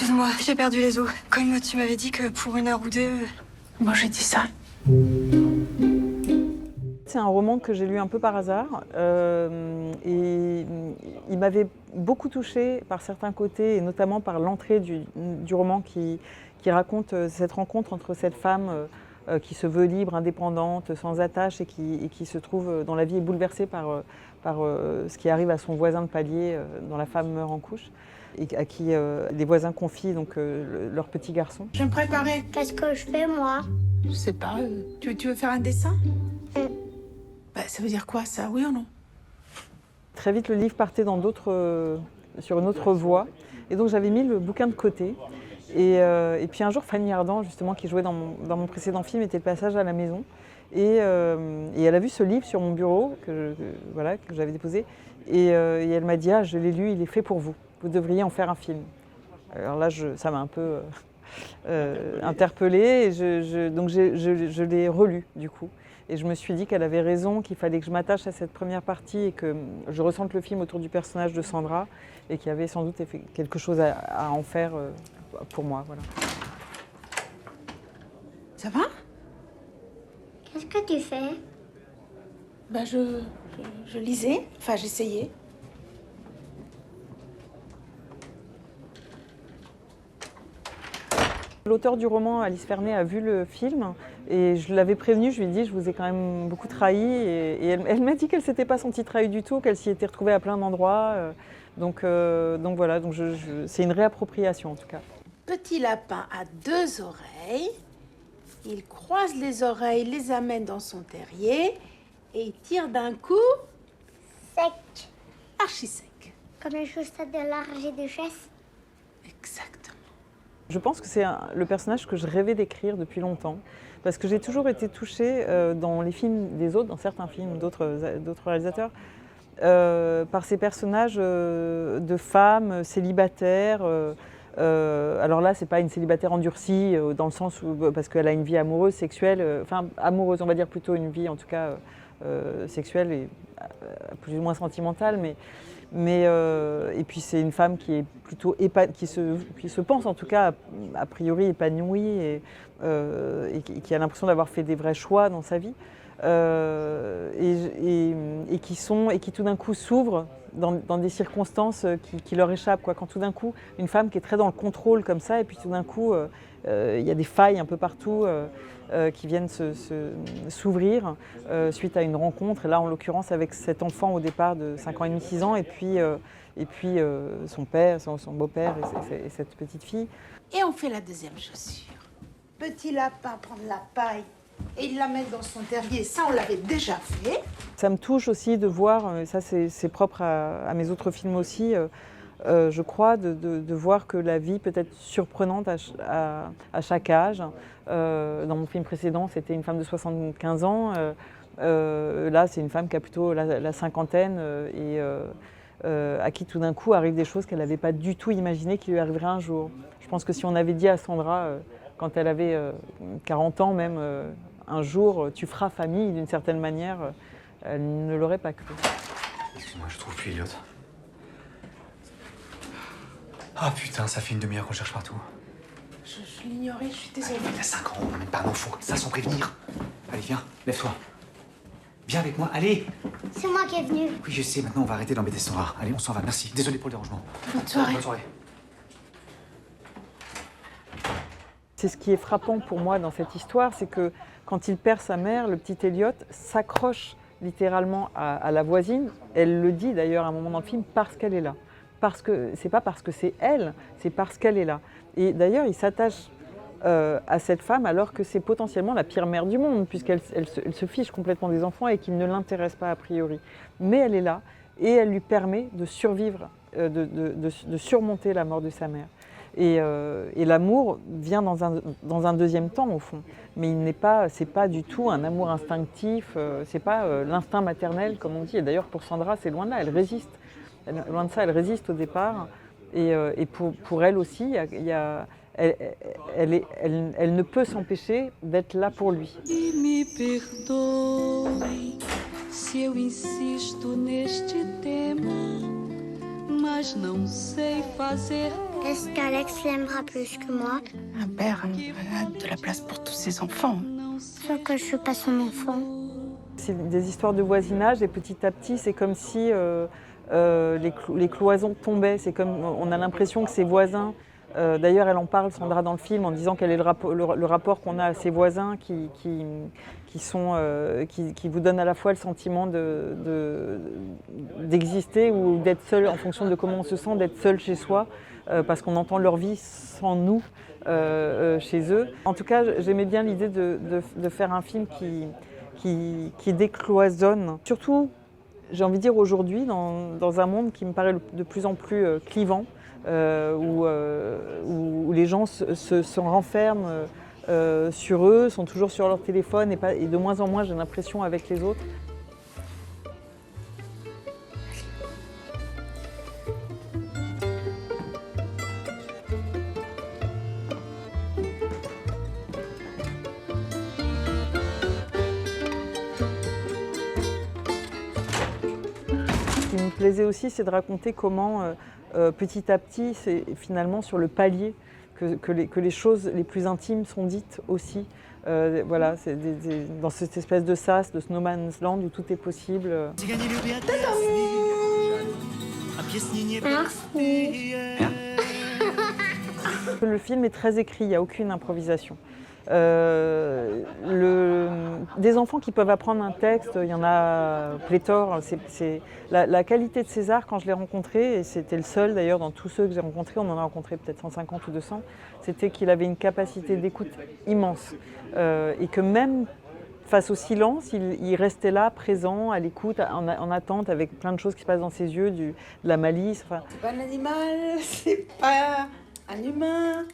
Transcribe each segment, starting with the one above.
Excuse-moi, j'ai perdu les os. Comme tu m'avais dit que pour 1 heure ou 2... Moi, j'ai dit ça. C'est un roman que j'ai lu un peu par hasard et il m'avait beaucoup touchée par certains côtés et notamment par l'entrée du roman qui raconte cette rencontre entre cette femme qui se veut libre, indépendante, sans attache et qui se trouve dont la vie est bouleversée par ce qui arrive à son voisin de palier dont la femme meurt en couche et à qui les voisins confient donc, leur petit garçon. Je vais me préparer. Qu'est-ce que je fais, moi? Je sais pas. Tu veux faire un dessin? Bah, ça veut dire quoi, ça? Oui ou non? Très vite, le livre partait sur une autre voie. Et donc, j'avais mis le bouquin de côté. Et puis un jour, Fanny Ardant, justement, qui jouait dans mon précédent film, était de passage à la maison. Et elle a vu ce livre sur mon bureau, que j'avais déposé. Et elle m'a dit « Ah, je l'ai lu, il est fait pour vous. Vous devriez en faire un film. » Alors là, ça m'a un peu interpellée. Et donc, je l'ai relu, du coup. Et je me suis dit qu'elle avait raison, qu'il fallait que je m'attache à cette première partie et que je ressente le film autour du personnage de Sandra et qu'il y avait sans doute quelque chose à en faire pour moi. Voilà. Ça va? Qu'est-ce que tu fais? Bah, je lisais. Enfin, j'essayais. L'auteur du roman, Alice Fernet, a vu le film et je l'avais prévenue, je lui ai dit je vous ai quand même beaucoup trahi et elle m'a dit qu'elle ne s'était pas sentie trahie du tout, qu'elle s'y était retrouvée à plein d'endroits. Donc voilà, c'est une réappropriation en tout cas. Petit lapin a 2 oreilles. Il croise les oreilles, les amène dans son terrier et il tire d'un coup Sec. archi sec. Comme les chaussettes de large et de chasse. Exactement. Je pense que c'est le personnage que je rêvais d'écrire depuis longtemps, parce que j'ai toujours été touchée dans les films des autres, dans certains films d'autres réalisateurs, par ces personnages de femmes célibataires. Alors là, c'est pas une célibataire endurcie, dans le sens où, parce qu'elle a une vie amoureuse, sexuelle, enfin amoureuse, on va dire plutôt une vie en tout cas sexuelle et plus ou moins sentimentale, et puis c'est une femme qui est plutôt qui se pense en tout cas a priori épanouie et qui a l'impression d'avoir fait des vrais choix dans sa vie et qui tout d'un coup s'ouvre dans des circonstances qui leur échappent, quoi. Quand tout d'un coup une femme qui est très dans le contrôle comme ça et puis tout d'un coup il y a des failles un peu partout qui viennent s'ouvrir suite à une rencontre, et là en l'occurrence avec cet enfant au départ de 5 ans et demi, 6 ans, et puis son père, son beau-père et cette petite fille. Et on fait la deuxième chaussure. Petit lapin prend de la paille et il la met dans son terrier. Ça, on l'avait déjà fait. Ça me touche aussi de voir, ça c'est propre à mes autres films aussi, je crois, de voir que la vie peut être surprenante à chaque âge. Dans mon film précédent, c'était une femme de 75 ans. Là, c'est une femme qui a plutôt la cinquantaine et à qui tout d'un coup arrivent des choses qu'elle n'avait pas du tout imaginé qui lui arriveraient un jour. Je pense que si on avait dit à Sandra, quand elle avait 40 ans même, un jour, tu feras famille d'une certaine manière, elle ne l'aurait pas cru. Excuse-moi, je trouve plus Elliot. Ah putain, ça fait 1/2 heure qu'on cherche partout. Je l'ignorais, je suis désolée. Il y a 5 ans, on n'emmène pas un enfant comme ça sans prévenir. Allez, viens, lève-toi. Viens avec moi, allez. C'est moi qui est venu. Oui, je sais, maintenant on va arrêter d'embêter Sandra. Allez, on s'en va, merci. Désolé pour le dérangement. Bonne soirée. Bonne soirée. C'est ce qui est frappant pour moi dans cette histoire, c'est que quand il perd sa mère, le petit Elliot s'accroche littéralement à la voisine. Elle le dit d'ailleurs à un moment dans le film, parce qu'elle est là. C'est pas parce que c'est elle, c'est parce qu'elle est là. Et d'ailleurs, il s'attache à cette femme alors que c'est potentiellement la pire mère du monde, puisqu'elle se fiche complètement des enfants et qu'il ne l'intéresse pas a priori. Mais elle est là et elle lui permet de survivre, de surmonter la mort de sa mère. Et l'amour vient dans un deuxième temps au fond, mais c'est pas du tout un amour instinctif, c'est pas l'instinct maternel comme on dit. Et d'ailleurs pour Sandra c'est loin de là, elle résiste, loin de ça, elle résiste au départ. Et pour elle aussi, elle ne peut s'empêcher d'être là pour lui. Me perdoe se eu insisto neste tema. mas não sei fazer. Est-ce qu'Alex l'aimera plus que moi? Un père a de la place pour tous ses enfants. Sauf que je suis pas son enfant. C'est des histoires de voisinage et petit à petit, c'est comme si les cloisons tombaient. C'est comme, on a l'impression que ses voisins, d'ailleurs elle en parle, Sandra, dans le film, en disant quel est le rapport qu'on a à ses voisins qui vous donnent à la fois le sentiment d'exister ou d'être seul en fonction de comment on se sent, d'être seul chez soi, parce qu'on entend leur vie sans nous chez eux. En tout cas, j'aimais bien l'idée de faire un film qui décloisonne. Surtout, j'ai envie de dire aujourd'hui, dans un monde qui me paraît de plus en plus clivant, où les gens se renferment sur eux, sont toujours sur leur téléphone et de moins en moins, j'ai l'impression, avec les autres. Ce qui me plaisait aussi, c'est de raconter comment, petit à petit, c'est finalement sur le palier que les choses les plus intimes sont dites aussi. Voilà, c'est dans cette espèce de sas, de no man's land où tout est possible. Le film est très écrit, il n'y a aucune improvisation. Des enfants qui peuvent apprendre un texte, il y en a pléthore. La qualité de César, quand je l'ai rencontré, et c'était le seul d'ailleurs dans tous ceux que j'ai rencontrés, on en a rencontré peut-être 150 ou 200, c'était qu'il avait une capacité d'écoute immense. Et que même face au silence, il restait là, présent, à l'écoute, en attente, avec plein de choses qui se passent dans ses yeux, de la malice. Enfin. C'est pas un animal, c'est pas un humain.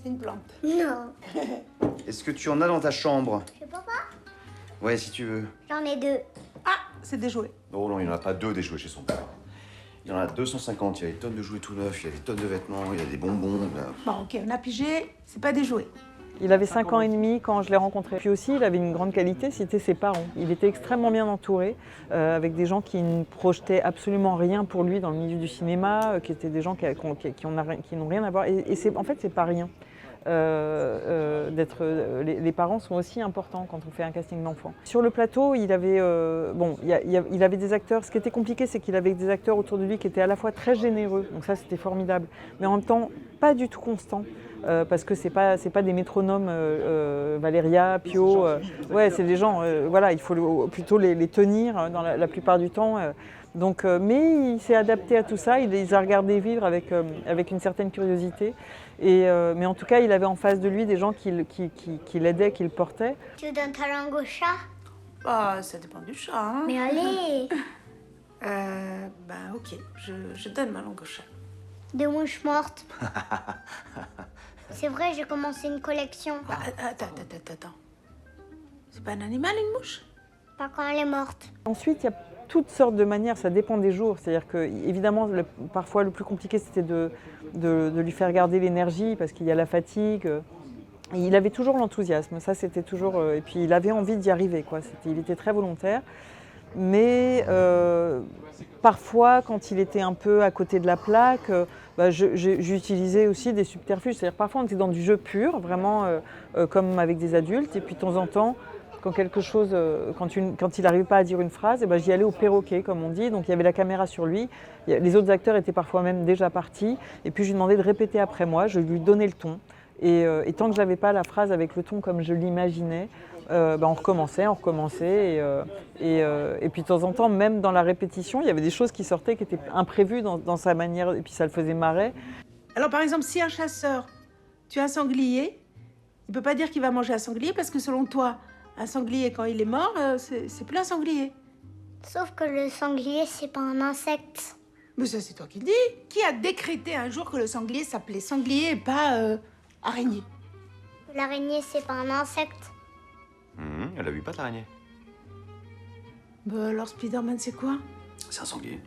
C'est une plante. Non. Est-ce que tu en as dans ta chambre? Chez papa? Ouais, si tu veux. J'en ai 2. Ah, c'est des jouets. Non, non, il n'y en a pas 2 des jouets chez son père. Il y en a 250, il y a des tonnes de jouets tout neufs, il y a des tonnes de vêtements, il y a des bonbons. Bon, ok, on a pigé, c'est pas des jouets. Il avait 5 ans et demi quand je l'ai rencontré. Puis aussi, il avait une grande qualité, c'était ses parents. Il était extrêmement bien entouré, avec des gens qui ne projetaient absolument rien pour lui dans le milieu du cinéma, qui étaient des gens qui n'ont rien à voir. Et en fait, c'est pas rien. Les parents sont aussi importants quand on fait un casting d'enfants. Sur le plateau, il avait des acteurs. Ce qui était compliqué, c'est qu'il avait des acteurs autour de lui qui étaient à la fois très généreux, donc ça c'était formidable, mais en même temps pas du tout constants. Parce que c'est pas des métronomes Valéria, Pio, ouais, c'est des gens, voilà, il faut plutôt les tenir dans la plupart du temps. Mais il s'est adapté à tout ça, il les a regardés vivre avec une certaine curiosité. Mais en tout cas, il avait en face de lui des gens qui l'aidaient, qui le portaient. Tu donnes ta langue au chat? Bah, ça dépend du chat, hein. Mais allez. Ok, je donne ma langue au chat. Des mouches mortes. C'est vrai, j'ai commencé une collection. Attends. C'est pas un animal, une mouche? Pas quand elle est morte. Ensuite, il y a toutes sortes de manières, ça dépend des jours. C'est-à-dire que, évidemment, parfois le plus compliqué, c'était de lui faire garder l'énergie parce qu'il y a la fatigue. Et il avait toujours l'enthousiasme, ça c'était toujours... et puis il avait envie d'y arriver, quoi. Il était très volontaire. Mais parfois, quand il était un peu à côté de la plaque, j'utilisais aussi des subterfuges. C'est-à-dire parfois on était dans du jeu pur, vraiment comme avec des adultes. Et puis de temps en temps, quand il n'arrivait pas à dire une phrase, j'y allais au perroquet, comme on dit. Donc il y avait la caméra sur lui. Les autres acteurs étaient parfois même déjà partis. Et puis je lui demandais de répéter après moi, je lui donnais le ton. Et tant que je n'avais pas la phrase avec le ton comme je l'imaginais, on recommençait. Et puis de temps en temps, même dans la répétition, il y avait des choses qui sortaient qui étaient imprévues dans sa manière. Et puis ça le faisait marrer. Alors par exemple, si un chasseur tue un sanglier, il ne peut pas dire qu'il va manger un sanglier parce que selon toi, un sanglier, quand il est mort, c'est plus un sanglier. Sauf que le sanglier, c'est pas un insecte. Mais ça, c'est toi qui le dis. Qui a décrété un jour que le sanglier s'appelait sanglier et pas araignée? L'araignée, c'est pas un insecte. Elle a vu pas l'araignée. Alors Spider-Man, c'est quoi? C'est un sanglier.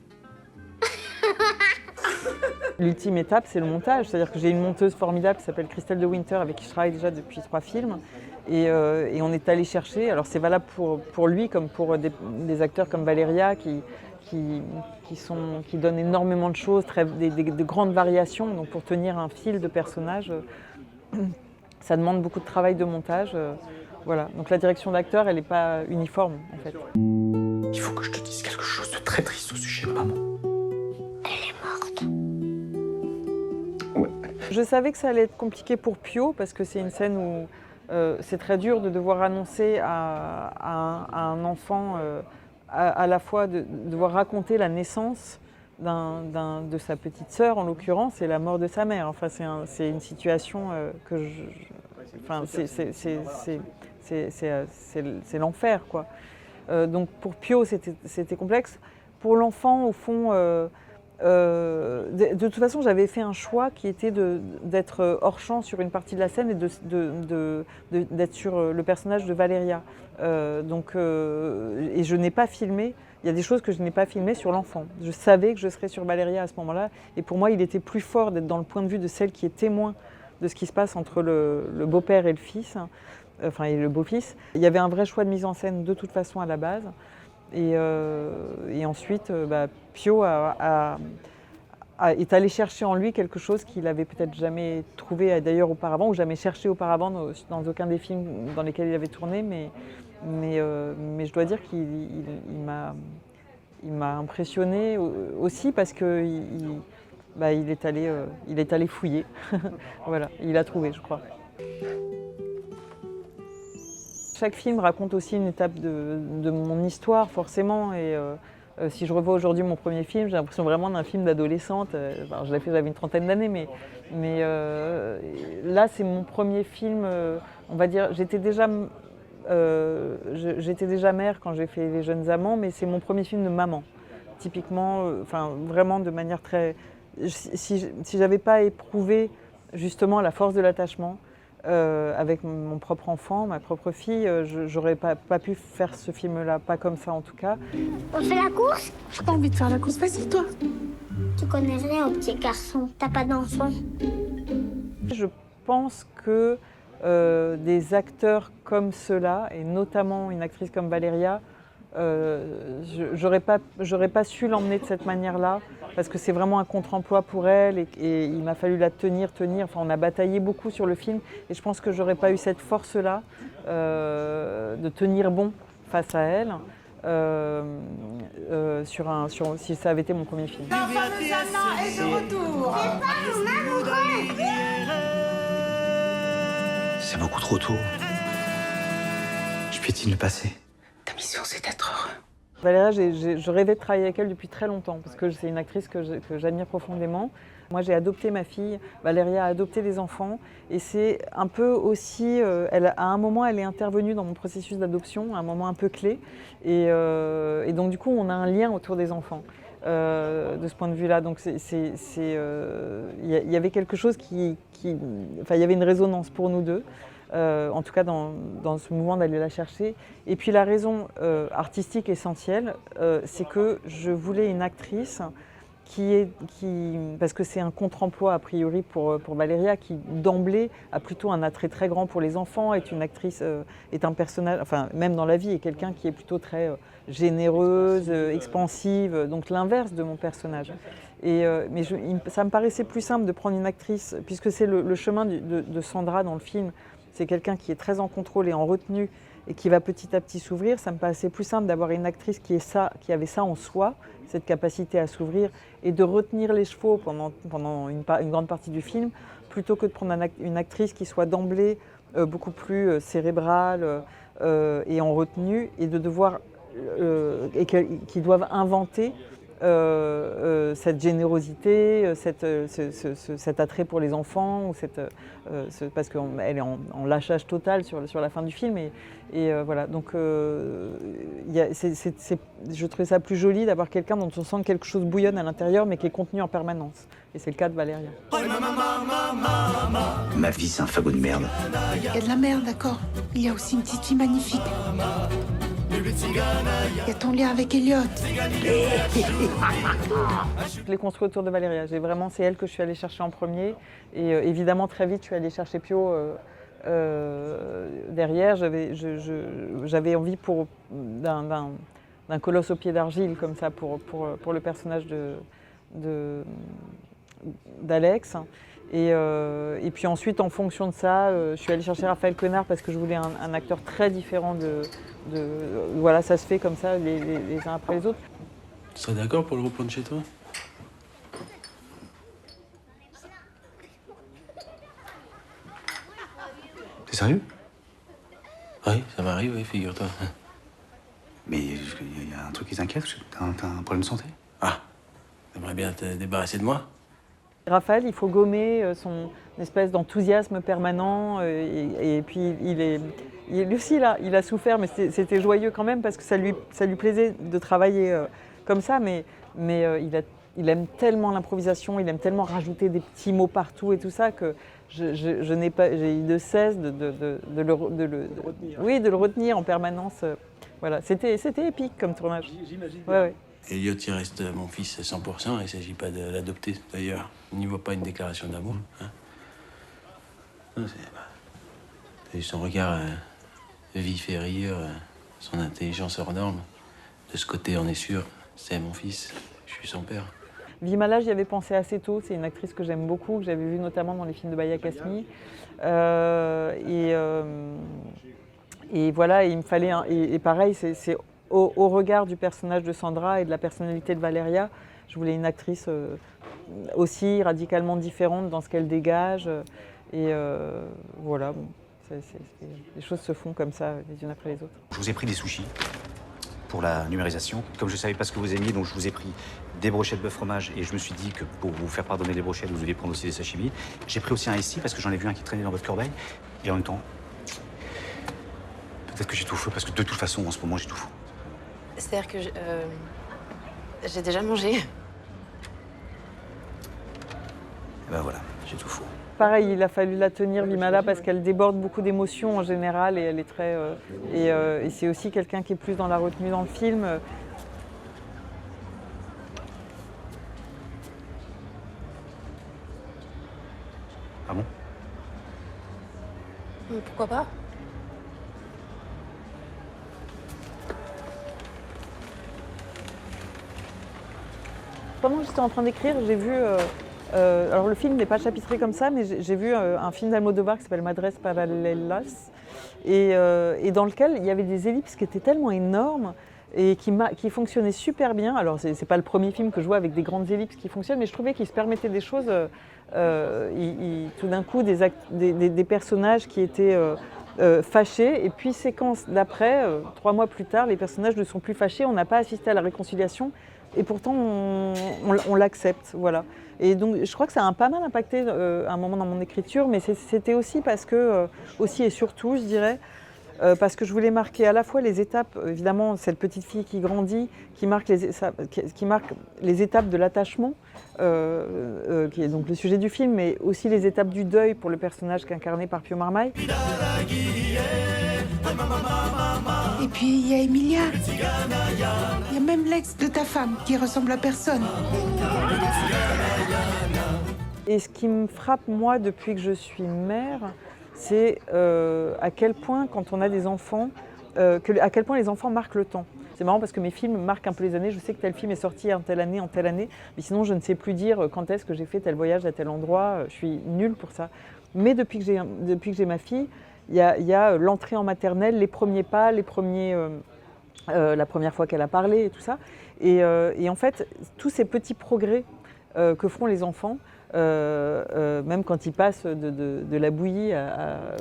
L'ultime étape, c'est le montage. C'est-à-dire que j'ai une monteuse formidable qui s'appelle Christelle de Winter, avec qui je travaille déjà depuis 3 films. Et on est allé chercher, alors c'est valable pour lui comme pour des acteurs comme Valéria qui qui donnent énormément de choses, de grandes variations. Donc pour tenir un fil de personnage, ça demande beaucoup de travail de montage. Voilà. Donc la direction d'acteur, elle n'est pas uniforme en fait. Il faut que je te dise quelque chose de très triste au sujet de maman. Je savais que ça allait être compliqué pour Pio parce que c'est une scène où c'est très dur de devoir annoncer à un enfant à la fois de devoir raconter la naissance de sa petite sœur en l'occurrence et la mort de sa mère. Enfin, c'est une situation c'est l'enfer quoi. Donc pour Pio c'était complexe. Pour l'enfant au fond, de toute façon j'avais fait un choix qui était d'être hors champ sur une partie de la scène et d'être sur le personnage de Valéria. Et je n'ai pas filmé. Il y a des choses que je n'ai pas filmées sur l'enfant. Je savais que je serais sur Valéria à ce moment-là. Et pour moi, il était plus fort d'être dans le point de vue de celle qui est témoin de ce qui se passe entre le beau-père et le fils, et le beau-fils. Il y avait un vrai choix de mise en scène de toute façon à la base. Et ensuite, Pio est allé chercher en lui quelque chose qu'il n'avait peut-être jamais trouvé d'ailleurs auparavant, ou jamais cherché auparavant dans aucun des films dans lesquels il avait tourné. Mais je dois dire qu'il m'a impressionné aussi parce qu'il est allé fouiller. Voilà, il a trouvé, je crois. Chaque film raconte aussi une étape de mon histoire, forcément. Et si je revois aujourd'hui mon premier film, j'ai l'impression vraiment d'un film d'adolescente. Je l'ai fait, j'avais une trentaine d'années, mais là, c'est mon premier film. On va dire, j'étais déjà mère quand j'ai fait Les Jeunes Amants, mais c'est mon premier film de maman. Typiquement, vraiment de manière très. Si j'avais pas éprouvé justement la force de l'attachement avec mon propre enfant, ma propre fille, j'aurais pas pu faire ce film-là, pas comme ça en tout cas. On fait la course? J'ai pas envie de faire la course, vas-y toi. Tu connais rien au petit garçon, t'as pas d'enfant. Je pense que des acteurs comme ceux-là, et notamment une actrice comme Valéria, j'aurais pas su l'emmener de cette manière-là, parce que c'est vraiment un contre-emploi pour elle, et il m'a fallu la tenir. Enfin, on a bataillé beaucoup sur le film, et je pense que j'aurais pas eu cette force-là de tenir bon face à elle, si ça avait été mon premier film. L'enfant de Zana est de retour. C'est beaucoup trop tôt. Je piétine le passé. Ta mission, c'est d'être heureux. Valéria, je rêvais de travailler avec elle depuis très longtemps, parce que c'est une actrice que j'admire profondément. Moi, j'ai adopté ma fille, Valéria a adopté des enfants, et c'est un peu aussi, à un moment, elle est intervenue dans mon processus d'adoption, à un moment un peu clé, et donc du coup, on a un lien autour des enfants. De ce point de vue-là, donc il y avait quelque chose il y avait une résonance pour nous deux. En tout cas dans ce mouvement d'aller la chercher. Et puis la raison artistique essentielle, c'est que je voulais une actrice parce que c'est un contre-emploi a priori pour Valéria, qui d'emblée a plutôt un attrait très grand pour les enfants, est une actrice, est un personnage, enfin même dans la vie, est quelqu'un qui est plutôt très généreuse, expansive, donc l'inverse de mon personnage. Mais ça me paraissait plus simple de prendre une actrice, puisque c'est le chemin de Sandra dans le film. C'est quelqu'un qui est très en contrôle et en retenue et qui va petit à petit s'ouvrir. Ça me paraissait plus simple d'avoir une actrice qui avait ça en soi, cette capacité à s'ouvrir et de retenir les chevaux pendant une grande partie du film, plutôt que de prendre une actrice qui soit d'emblée beaucoup plus cérébrale et en retenue, et qui doivent inventer cette générosité, cet attrait pour les enfants, parce qu'elle est en lâchage total sur la fin du film. Et voilà, donc je trouvais ça plus joli d'avoir quelqu'un dont on sent que quelque chose bouillonne à l'intérieur, mais qui est contenu en permanence. Et c'est le cas de Valéria. Ma vie, c'est un fagot de merde. Il y a de la merde, d'accord. Il y a aussi une petite fille magnifique. Il y a ton lien avec Elliot. Je l'ai construit autour de Valéria. C'est elle que je suis allée chercher en premier. Et évidemment, très vite, je suis allée chercher Pio derrière. J'avais envie d'un colosse au pied d'argile comme ça pour le personnage d'Alex. Et puis ensuite, en fonction de ça, je suis allée chercher Raphaël Quenard parce que je voulais un acteur très différent voilà, ça se fait comme ça, les uns après les autres. Tu serais d'accord pour le reprendre chez toi? T'es sérieux? Oui, ça m'arrive, oui, figure-toi. Mais il y a un truc qui t'inquiète? T'as un problème de santé? Ah, t'aimerais bien te débarrasser de moi? Raphaël, il faut gommer son espèce d'enthousiasme permanent et puis lui aussi il a souffert, mais c'était joyeux quand même parce que ça lui plaisait de travailler comme ça, mais il aime tellement l'improvisation, il aime tellement rajouter des petits mots partout et tout ça que j'ai eu de cesse de le retenir en permanence. Voilà, c'était épique comme tournage. J'imagine. Ouais. Elliot, il reste mon fils à 100%, il ne s'agit pas de l'adopter d'ailleurs. Il n'y voit pas une déclaration d'amour. Hein. Non, t'as vu son regard vif et rieur, son intelligence hors norme. De ce côté, on est sûr, c'est mon fils, je suis son père. Vimala, j'y avais pensé assez tôt, c'est une actrice que j'aime beaucoup, que j'avais vue notamment dans les films de Baya Kasmi. Et voilà, il me fallait et pareil, c'est au regard du personnage de Sandra et de la personnalité de Valéria, je voulais une actrice aussi radicalement différente dans ce qu'elle dégage. Voilà, bon, les choses se font comme ça, les unes après les autres. Je vous ai pris des sushis pour la numérisation. Comme je ne savais pas ce que vous aimiez, donc je vous ai pris des brochettes bœuf fromage et je me suis dit que pour vous faire pardonner les brochettes, vous deviez prendre aussi des sashimi. J'ai pris aussi un ici parce que j'en ai vu un qui traînait dans votre corbeille. Et en même temps, peut-être que j'étouffe parce que de toute façon, en ce moment, j'étouffe. C'est-à-dire que j'ai déjà mangé. Et ben voilà, j'étouffe. Pareil, il a fallu la tenir, Vimala, parce qu'elle déborde beaucoup d'émotions en général et elle est très. Et c'est aussi quelqu'un qui est plus dans la retenue dans le film. Ah bon? Pourquoi pas? Pendant que j'étais en train d'écrire, j'ai vu. Alors le film n'est pas chapitré comme ça, mais j'ai vu un film d'Almodovar qui s'appelle Madres Paralelas, et dans lequel il y avait des ellipses qui étaient tellement énormes et qui fonctionnaient super bien. Alors c'est pas le premier film que je vois avec des grandes ellipses qui fonctionnent, mais je trouvais qu'il se permettait des choses. Tout d'un coup, des personnages qui étaient fâchés, et puis séquence d'après, 3 mois plus tard, les personnages ne sont plus fâchés, on n'a pas assisté à la réconciliation. Et pourtant, on l'accepte, voilà. Et donc, je crois que ça a pas mal impacté un moment dans mon écriture, mais c'était aussi parce que, aussi et surtout, je dirais, parce que je voulais marquer à la fois les étapes, évidemment, cette petite fille qui grandit, qui marque les étapes de l'attachement, qui est donc le sujet du film, mais aussi les étapes du deuil pour le personnage incarné par Pio Marmaille. Et puis il y a Emilia. Il y a même l'ex de ta femme qui ressemble à personne. Et ce qui me frappe, moi, depuis que je suis mère, c'est à quel point, quand on a des enfants, à quel point les enfants marquent le temps. C'est marrant parce que mes films marquent un peu les années. Je sais que tel film est sorti en telle année, mais sinon je ne sais plus dire quand est-ce que j'ai fait tel voyage à tel endroit. Je suis nulle pour ça. Mais depuis que j'ai ma fille, il y a l'entrée en maternelle, les premiers pas, la première fois qu'elle a parlé et tout ça. Et en fait, tous ces petits progrès que feront les enfants, même quand ils passent de la bouillie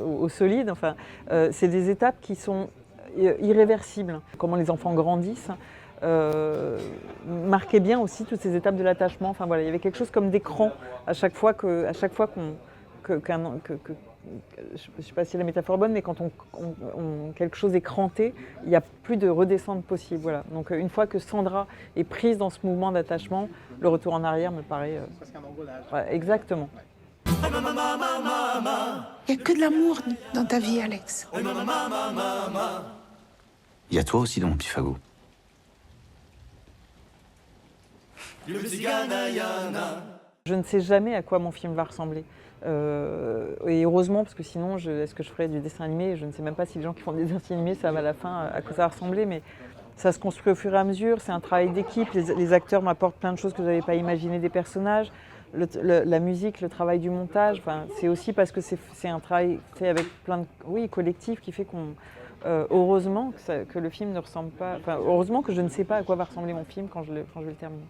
au solide, enfin, c'est des étapes qui sont irréversibles. Comment les enfants grandissent marquait bien aussi toutes ces étapes de l'attachement. Enfin voilà, il y avait quelque chose comme d'écran à chaque fois que je ne sais pas si la métaphore est bonne, mais quand quelque chose est cranté, il n'y a plus de redescente possible. Voilà. Donc une fois que Sandra est prise dans ce mouvement d'attachement, le retour en arrière me paraît... presque un engrenage. Ouais, exactement. Il n'y a que de l'amour dans ta vie, Alex. Il y a toi aussi dans mon petit fagot. Je ne sais jamais à quoi mon film va ressembler. Et heureusement, parce que sinon, est-ce que je ferais du dessin animé? Je ne sais même pas si les gens qui font des dessins animés savent à la fin à quoi ça va ressembler. Mais Ça se construit au fur et à mesure, c'est un travail d'équipe, les acteurs m'apportent plein de choses que je n'avais pas imaginées des personnages, la musique, le travail du montage, enfin, c'est aussi parce que c'est un travail fait avec plein de collectifs qui fait qu'on... heureusement que le film ne ressemble pas... Enfin, heureusement que je ne sais pas à quoi va ressembler mon film quand je vais le terminer.